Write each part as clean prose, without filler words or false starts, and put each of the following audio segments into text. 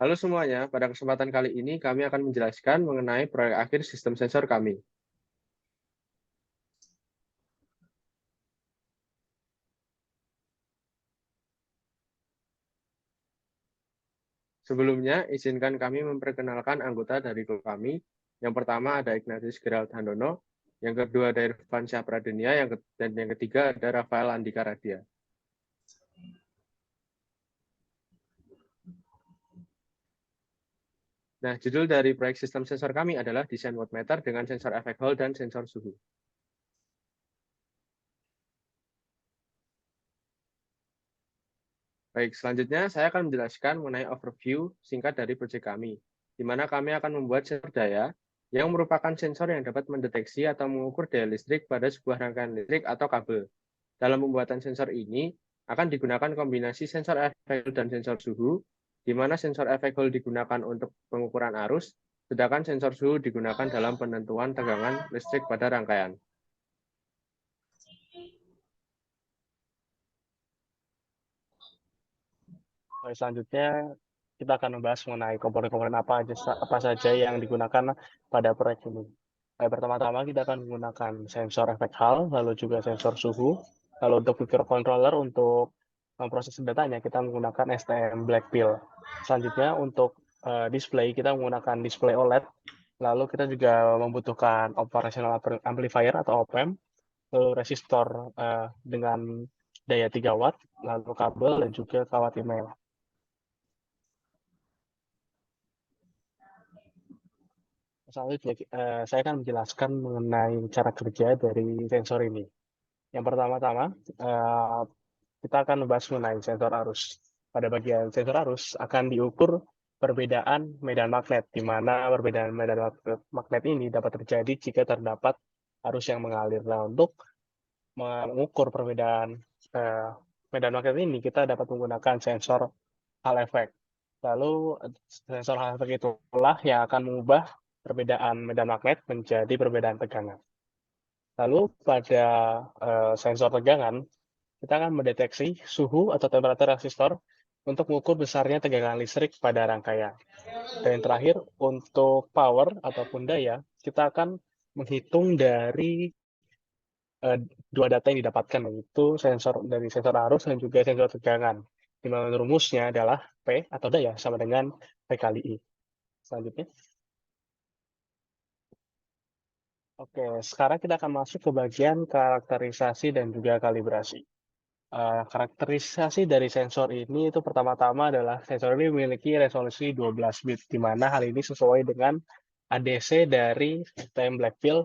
Halo semuanya, pada kesempatan kali ini kami akan menjelaskan mengenai proyek akhir sistem sensor kami. Sebelumnya, izinkan kami memperkenalkan anggota dari klub kami. Yang pertama ada Ignatius Gerald Handono, yang kedua ada Irfan Syahpradenia, dan yang ketiga ada Rafael Andika Radia. Nah, judul dari proyek sistem sensor kami adalah desain wattmeter dengan sensor efek Hall dan sensor suhu. Baik, selanjutnya saya akan menjelaskan mengenai overview singkat dari proyek kami, di mana kami akan membuat sensor daya yang merupakan sensor yang dapat mendeteksi atau mengukur daya listrik pada sebuah rangkaian listrik atau kabel. Dalam pembuatan sensor ini, akan digunakan kombinasi sensor efek Hall dan sensor suhu, di mana sensor efek Hall digunakan untuk pengukuran arus, sedangkan sensor suhu digunakan dalam penentuan tegangan listrik pada rangkaian. Selanjutnya kita akan membahas mengenai komponen-komponen apa saja yang digunakan pada proyek ini. Pertama-tama kita akan menggunakan sensor efek Hall, lalu juga sensor suhu. Lalu untuk microcontroller untuk memproses datanya kita menggunakan STM Blackpill. Selanjutnya untuk display kita menggunakan display OLED. Lalu kita juga membutuhkan operational amplifier atau op-amp, lalu resistor dengan daya 3 watt, lalu kabel dan juga kawat email. Selanjutnya, saya akan menjelaskan mengenai cara kerja dari sensor ini. Yang pertama-tama, kita akan membahas mengenai sensor arus. Pada bagian sensor arus akan diukur perbedaan medan magnet, di mana perbedaan medan magnet ini dapat terjadi jika terdapat arus yang mengalir. Nah, untuk mengukur perbedaan medan magnet ini, kita dapat menggunakan sensor Hall effect. Lalu sensor Hall effect itulah yang akan mengubah perbedaan medan magnet menjadi perbedaan tegangan. Lalu pada sensor tegangan, kita akan mendeteksi suhu atau temperatur resistor untuk mengukur besarnya tegangan listrik pada rangkaian. Dan yang terakhir, untuk power ataupun daya, kita akan menghitung dari dua data yang didapatkan, yaitu dari sensor arus dan juga sensor tegangan. Di mana rumusnya adalah P atau daya sama dengan P kali I. Selanjutnya. Oke, sekarang kita akan masuk ke bagian karakterisasi dan juga kalibrasi. Karakterisasi dari sensor ini itu pertama-tama adalah sensor ini memiliki resolusi 12 bit, di mana hal ini sesuai dengan ADC dari STM Blackpill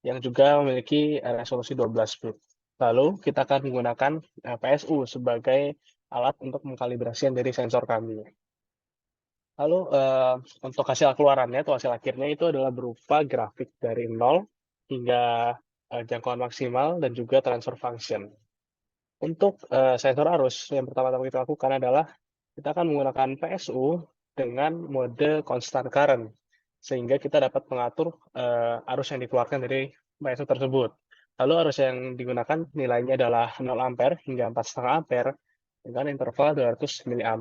yang juga memiliki resolusi 12 bit. Lalu kita akan menggunakan PSU sebagai alat untuk mengkalibrasi dari sensor kami. Lalu untuk hasil keluarannya atau hasil akhirnya itu adalah berupa grafik dari 0 hingga jangkauan maksimal dan juga transfer function. Untuk sensor arus, yang pertama-tama kita lakukan adalah kita akan menggunakan PSU dengan mode constant current, sehingga kita dapat mengatur arus yang dikeluarkan dari PSU tersebut. Lalu arus yang digunakan nilainya adalah 0 ampere hingga 4,5 ampere dengan interval 200 mA.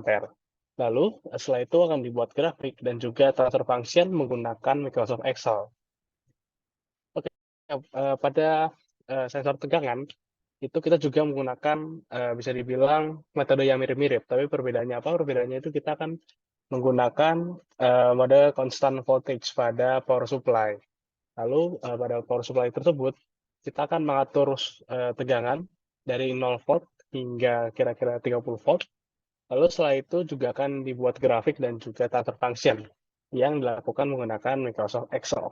Lalu setelah itu akan dibuat grafik dan juga transfer function menggunakan Microsoft Excel. Oke, pada sensor tegangan, itu kita juga menggunakan bisa dibilang metode yang mirip-mirip, tapi perbedaannya apa? Perbedaannya itu kita akan menggunakan mode constant voltage pada power supply. Lalu pada power supply tersebut kita akan mengatur tegangan dari 0 volt hingga kira-kira 30 volt. Lalu setelah itu juga akan dibuat grafik dan juga transfer function yang dilakukan menggunakan Microsoft Excel.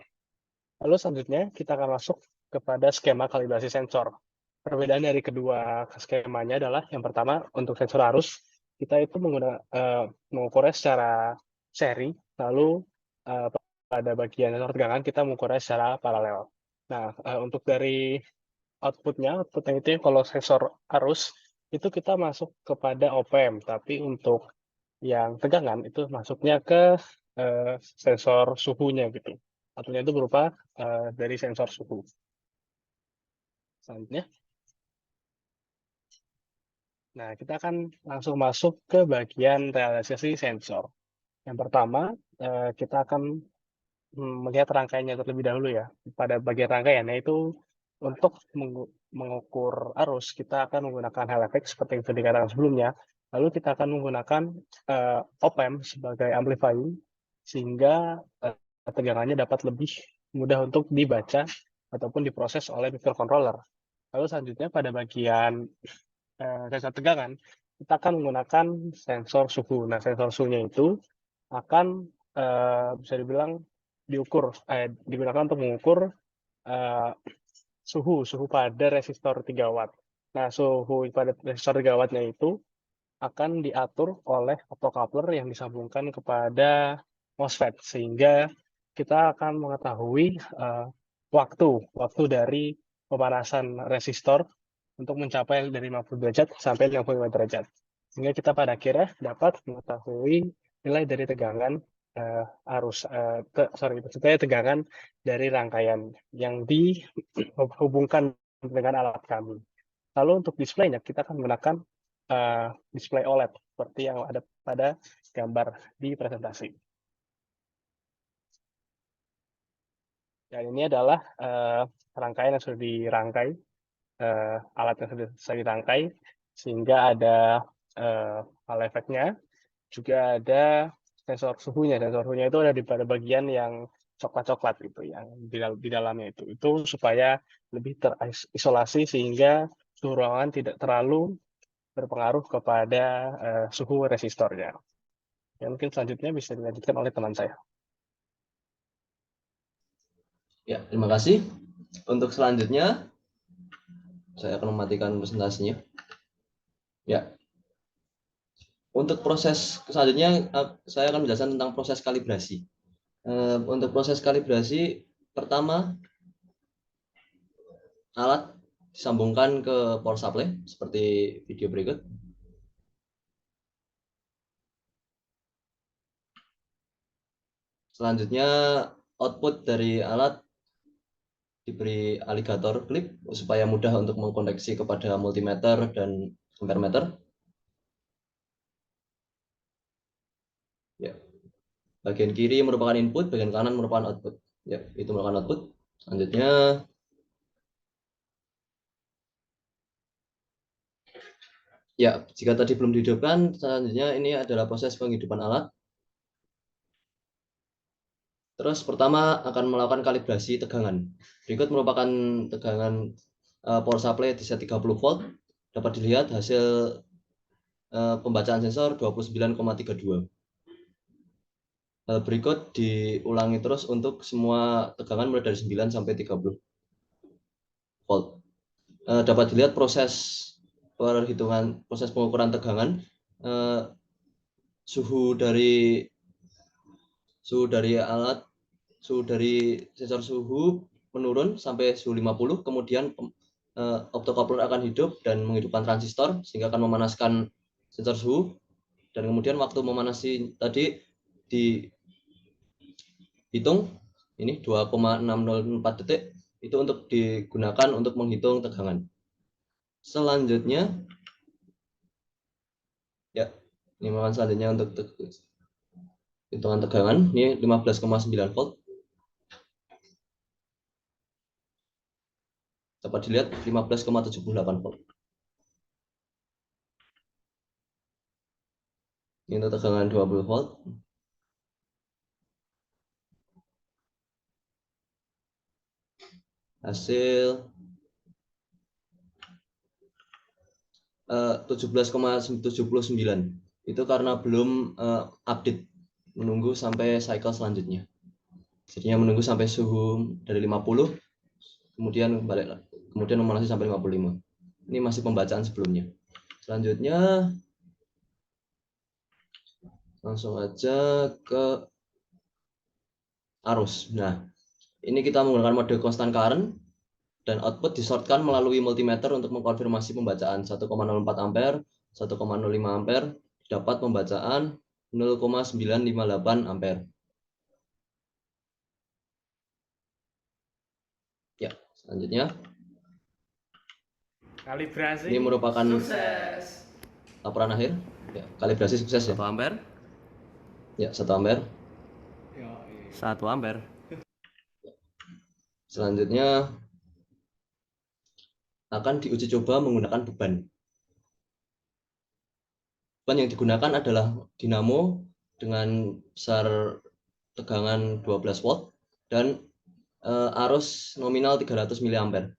Lalu selanjutnya kita akan masuk kepada skema kalibrasi sensor. Perbedaan dari kedua skemanya adalah yang pertama untuk sensor arus kita itu mengukurnya secara seri, lalu pada bagian sensor tegangan kita mengukurnya secara paralel. Nah, untuk dari outputnya itu kalau sensor arus itu kita masuk kepada op-amp, tapi untuk yang tegangan itu masuknya ke sensor suhunya gitu. Outputnya itu berupa dari sensor suhu. Selanjutnya. Nah, kita akan langsung masuk ke bagian realisasi sensor. Yang pertama, kita akan melihat rangkaiannya terlebih dahulu ya. Pada bagian rangkaian, yaitu untuk mengukur arus, kita akan menggunakan Hall effect seperti yang sudah dikatakan sebelumnya. Lalu kita akan menggunakan op-amp sebagai amplifying, sehingga tegangannya dapat lebih mudah untuk dibaca ataupun diproses oleh microcontroller. Lalu selanjutnya pada bagian sensor tegangan, kita akan menggunakan sensor suhu. Nah, sensor suhunya itu akan bisa dibilang digunakan untuk mengukur eh, suhu pada resistor 3 watt. Nah, suhu pada resistor 3 wattnya itu akan diatur oleh optocoupler yang disambungkan kepada MOSFET, sehingga kita akan mengetahui waktu dari pemanasan resistor untuk mencapai dari 50 derajat sampai 55 derajat. Sehingga kita pada akhirnya dapat mengetahui nilai dari tegangan maksudnya tegangan dari rangkaian yang dihubungkan dengan alat kami. Lalu untuk displaynya kita akan menggunakan display OLED seperti yang ada pada gambar di presentasi. Dan ini adalah rangkaian yang sudah dirangkai, alat yang sudah dirangkai, sehingga ada Hall effect-nya, juga ada sensor suhunya. Sensor suhunya itu ada di pada bagian yang coklat-coklat gitu, yang di dalamnya itu supaya lebih terisolasi sehingga suhu ruangan tidak terlalu berpengaruh kepada suhu resistornya. Ya, mungkin selanjutnya bisa dilanjutkan oleh teman saya. Ya, terima kasih. Untuk selanjutnya, saya akan mematikan presentasinya. Ya, untuk proses selanjutnya, saya akan menjelaskan tentang proses kalibrasi. Untuk proses kalibrasi, pertama, alat disambungkan ke power supply, seperti video berikut. Selanjutnya, output dari alat diberi alligator clip supaya mudah untuk mengkoneksi kepada multimeter dan ampermeter. Ya. Bagian kiri merupakan input, bagian kanan merupakan output. Ya, itu merupakan output. Selanjutnya, ya, jika tadi belum dihidupkan, selanjutnya ini adalah proses penghidupan alat. Terus pertama akan melakukan kalibrasi tegangan. Berikut merupakan tegangan power supply di set 30 volt. Dapat dilihat hasil pembacaan sensor 29,32. Berikut diulangi terus untuk semua tegangan mulai dari 9 sampai 30 volt. Dapat dilihat proses pengukuran tegangan, suhu dari alat, suhu dari sensor suhu menurun sampai suhu 50, kemudian optocoupler akan hidup dan menghidupkan transistor sehingga akan memanaskan sensor suhu, dan kemudian waktu memanasi tadi dihitung, ini 2,604 detik, itu untuk digunakan untuk menghitung tegangan. Selanjutnya, ya, ini merupakan selanjutnya untuk hitungan tegangan, ini 15,9 volt. Dapat dilihat 15,78 volt. Ini untuk tegangan 20 volt. Hasil 17,79. Itu karena belum update, menunggu sampai cycle selanjutnya. Jadinya menunggu sampai suhu dari 50, kemudian balik, kemudian memanasi sampai 55. Ini masih pembacaan sebelumnya. Selanjutnya langsung aja ke arus. Nah, ini kita menggunakan mode constant current dan output disortkan melalui multimeter untuk mengkonfirmasi pembacaan 1,04 ampere, 1,05 ampere, dapat pembacaan 0,958 ampere. Ya, selanjutnya. Kalibrasi Ini merupakan sukses. laporan akhir. Ya, kalibrasi sukses ya. 1 ampere. Ya, 1 ampere. 1 ampere. Selanjutnya akan diuji coba menggunakan beban. Beban yang digunakan adalah dinamo dengan besar tegangan 12 volt dan arus nominal 300 mA.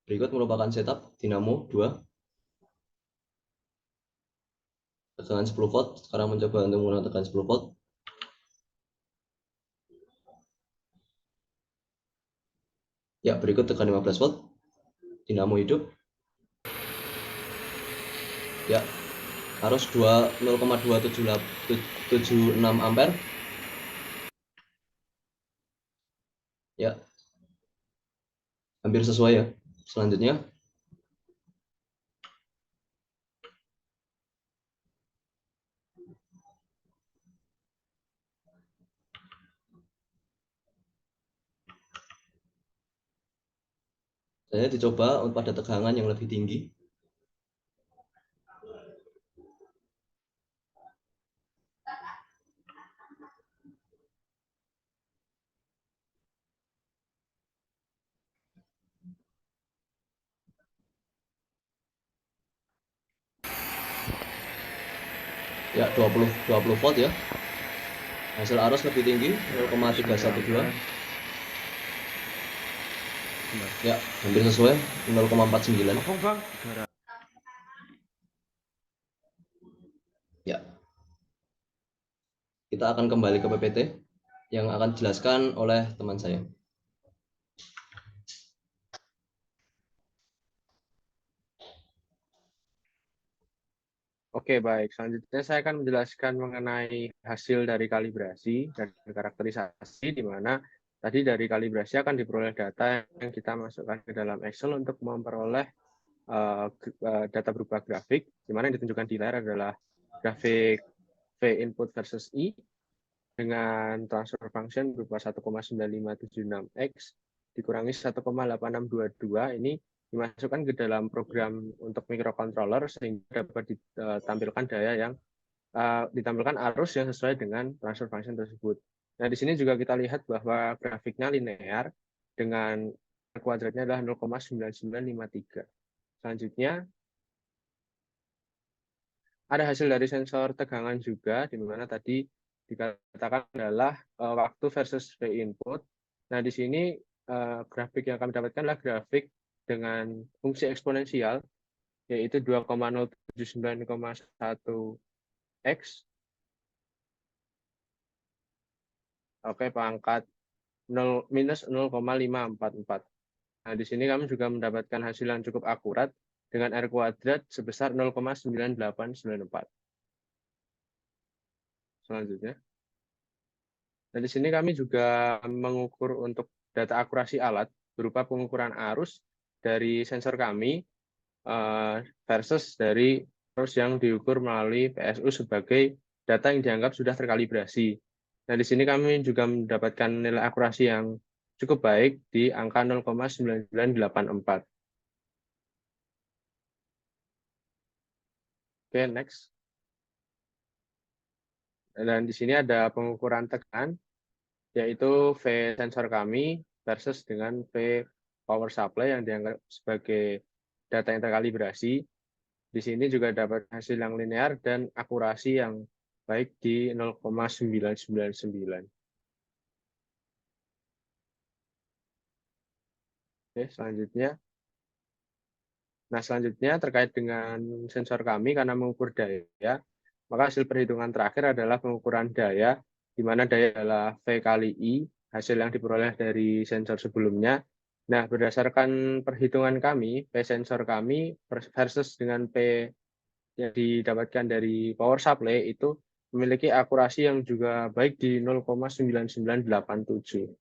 Berikut merupakan setup dinamo 2 tegangan 10 volt. Sekarang mencoba untuk menggunakan tegangan 10 volt. Ya, berikut tegangan 15 volt. Dinamo hidup. Ya, arus 0,276 ampere. Ya, hampir sesuai ya. Selanjutnya saya dicoba pada tegangan yang lebih tinggi. Ya, 20 volt ya. Hasil arus lebih tinggi 0,312. Ya, hampir sesuai 0,49. Ya. Kita akan kembali ke PPT yang akan dijelaskan oleh teman saya. Oke, baik. Selanjutnya saya akan menjelaskan mengenai hasil dari kalibrasi dan karakterisasi, di mana tadi dari kalibrasi akan diperoleh data yang kita masukkan ke dalam Excel untuk memperoleh data berupa grafik, di mana yang ditunjukkan di layar adalah grafik V input versus I dengan transfer function berupa 1,9576x dikurangi 1,8622. Ini dimasukkan ke dalam program untuk microcontroller sehingga dapat ditampilkan daya yang ditampilkan arus yang sesuai dengan transfer function tersebut. Nah, di sini juga kita lihat bahwa grafiknya linear dengan kuadratnya adalah 0,9953. Selanjutnya ada hasil dari sensor tegangan juga, di mana tadi dikatakan adalah waktu versus V input. Nah, di sini grafik yang kami dapatkan adalah grafik dengan fungsi eksponensial, yaitu 2,079,1 Oke, pangkat minus 0,544. Nah, di sini kami juga mendapatkan hasil yang cukup akurat dengan R kuadrat sebesar 0,9894. Selanjutnya. Dan di sini kami juga mengukur untuk data akurasi alat berupa pengukuran arus dari sensor kami versus dari arus yang diukur melalui PSU sebagai data yang dianggap sudah terkalibrasi. Nah, di sini kami juga mendapatkan nilai akurasi yang cukup baik di angka 0,9984. Oke, next. Dan di sini ada pengukuran tegangan, yaitu V sensor kami versus dengan V power supply yang dianggap sebagai data yang terkalibrasi. Di sini juga dapat hasil yang linear dan akurasi yang baik di 0,999. Oke, selanjutnya. Nah, selanjutnya terkait dengan sensor kami karena mengukur daya, maka hasil perhitungan terakhir adalah pengukuran daya, di mana daya adalah V kali I, hasil yang diperoleh dari sensor sebelumnya. Nah, berdasarkan perhitungan kami, P sensor kami versus dengan P yang didapatkan dari power supply itu memiliki akurasi yang juga baik di 0,9987.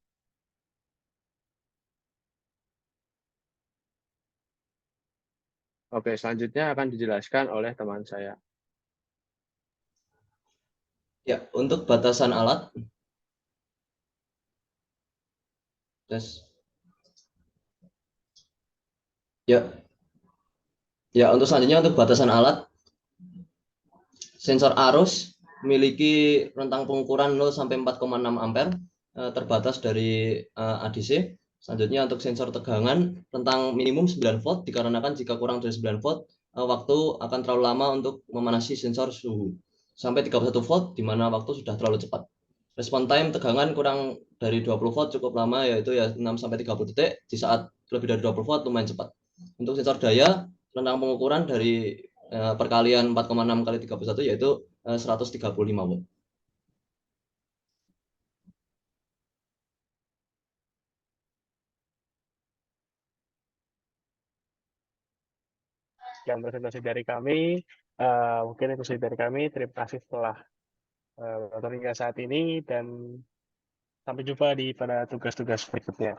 Oke, selanjutnya akan dijelaskan oleh teman saya. Ya, untuk batasan alat. Tes. Ya. Ya, untuk selanjutnya untuk batasan alat, sensor arus memiliki rentang pengukuran 0 sampai 4,6 ampere, terbatas dari ADC. Selanjutnya untuk sensor tegangan, rentang minimum 9 volt, dikarenakan jika kurang dari 9 volt, waktu akan terlalu lama untuk memanasi sensor suhu. Sampai 31 volt, di mana waktu sudah terlalu cepat. Respon time tegangan kurang dari 20 volt cukup lama, yaitu ya 6 sampai 30 detik. Di saat lebih dari 20 volt lumayan cepat. Untuk sensor daya, rentang pengukuran dari perkalian 4,6 kali 31 yaitu 135 watt. Sekian presentasi dari kami. Mungkin itu saja dari kami. Terima kasih telah menonton hingga saat ini dan sampai jumpa pada tugas-tugas berikutnya.